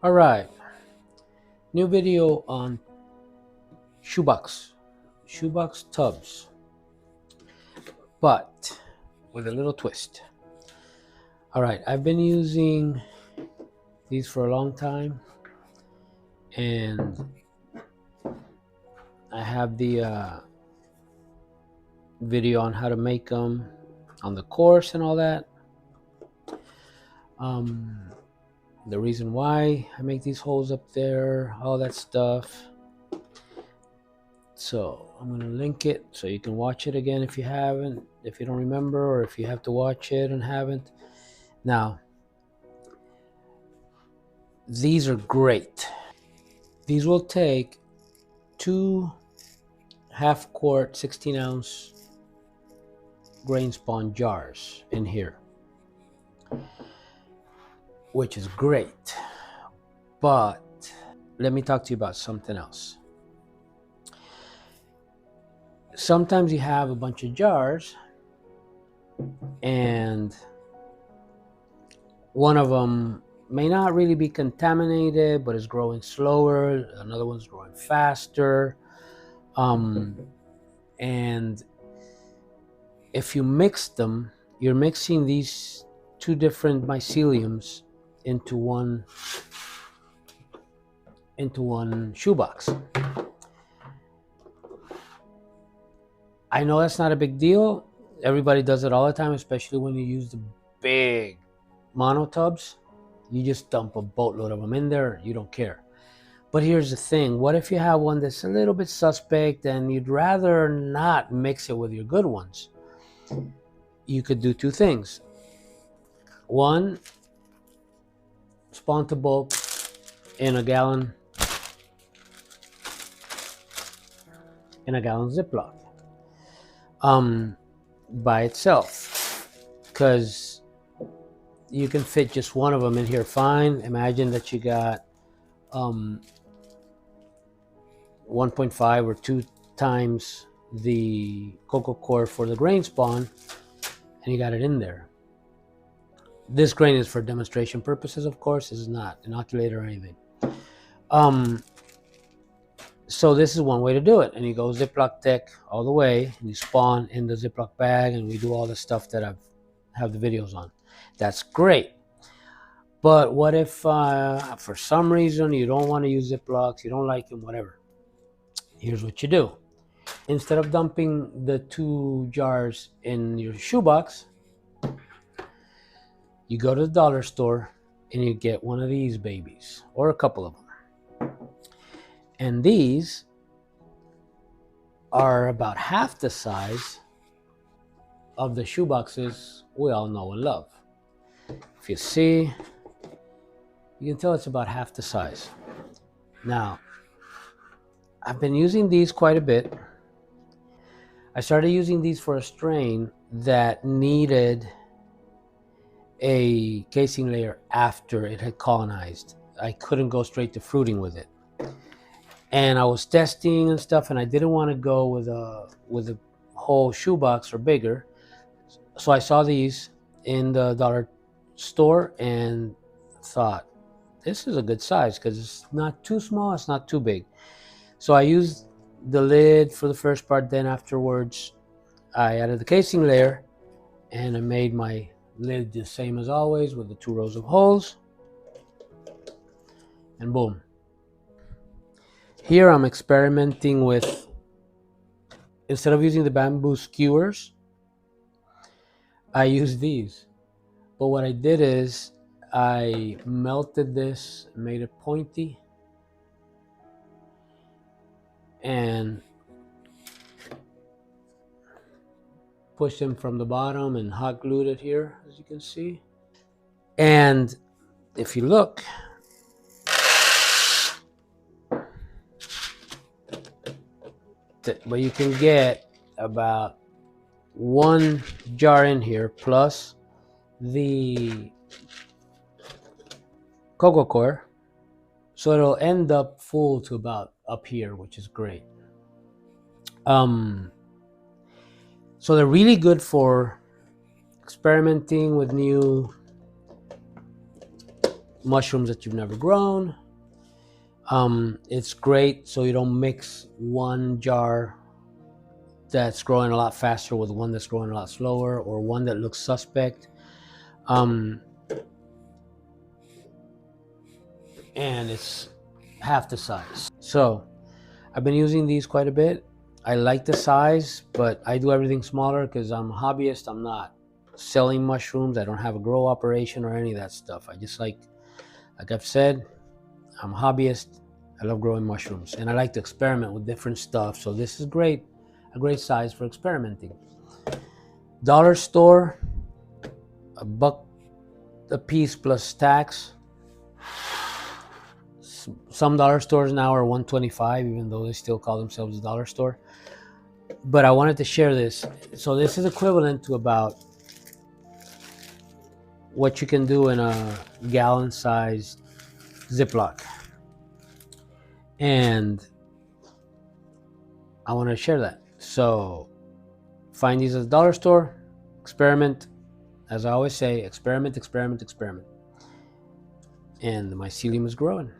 All right, new video on shoebox tubs, but with a little twist. All right, I've been using these for a long time, and I have the video on how to make them on the course and all that. The reason why I make these holes up there, all that stuff. So I'm going to link it so you can watch it again if you haven't, if you don't remember, or if you have to watch it and haven't. Now, these are great. These will take 2 half-quart 16-ounce grain spawn jars in here, which is great. But let me talk to you about something else. Sometimes you have a bunch of jars and one of them may not really be contaminated, but is growing slower. Another one's growing faster. And if you mix them, you're mixing these 2 different myceliums into one shoebox. I know that's not a big deal. Everybody does it all the time, especially when you use the big mono tubs. You just dump a boatload of them in there. You don't care. But here's the thing. What if you have one that's a little bit suspect and you'd rather not mix it with your good ones? You could do 2 things. One, spawn to bulk in a gallon Ziploc by itself, because you can fit just one of them in here fine. Imagine that you got 1.5 or 2 times the cocoa core for the grain spawn, and you got it in there. This grain is for demonstration purposes, of course. This is not inoculated or anything. So this is one way to do it, and you go Ziploc thick all the way, and you spawn in the Ziploc bag, and we do all the stuff that I have the videos on. That's great. But what if for some reason you don't want to use Ziplocs, you don't like them, whatever? Here's what you do. Instead of dumping the 2 jars in your shoebox, you go to the dollar store and you get one of these babies, or a couple of them. And these are about half the size of the shoeboxes we all know and love. If you see, you can tell it's about half the size. Now, I've been using these quite a bit. I started using these for a strain that needed a casing layer after it had colonized. I couldn't go straight to fruiting with it. And I was testing and stuff, and I didn't want to go with a whole shoebox or bigger. So I saw these in the dollar store and thought, this is a good size because it's not too small, it's not too big. So I used the lid for the first part, then afterwards I added the casing layer, and I made my lid the same as always with the 2 rows of holes, and boom. Here I'm experimenting with, instead of using the bamboo skewers, I use these. But what I did is I melted this, made it pointy, and pushed them from the bottom and hot glued it here, as you can see. And if you look, but you can get about 1 jar in here plus the cocoa core, so it'll end up full to about up here, which is great. So they're really good for experimenting with new mushrooms that you've never grown. It's great so you don't mix one jar that's growing a lot faster with one that's growing a lot slower, or one that looks suspect. And it's half the size. So I've been using these quite a bit. I like the size, but I do everything smaller because I'm a hobbyist. I'm not selling mushrooms. I don't have a grow operation or any of that stuff. I just like I've said, I'm a hobbyist. I love growing mushrooms, and I like to experiment with different stuff. So this is great, a great size for experimenting. Dollar store, $1 a piece plus tax. Some dollar stores now are $1.25, even though they still call themselves a dollar store. But I wanted to share this. So this is equivalent to about what you can do in a gallon-sized Ziploc. And I want to share that. So find these at the dollar store, experiment. As I always say, experiment, experiment, experiment. And the mycelium is growing.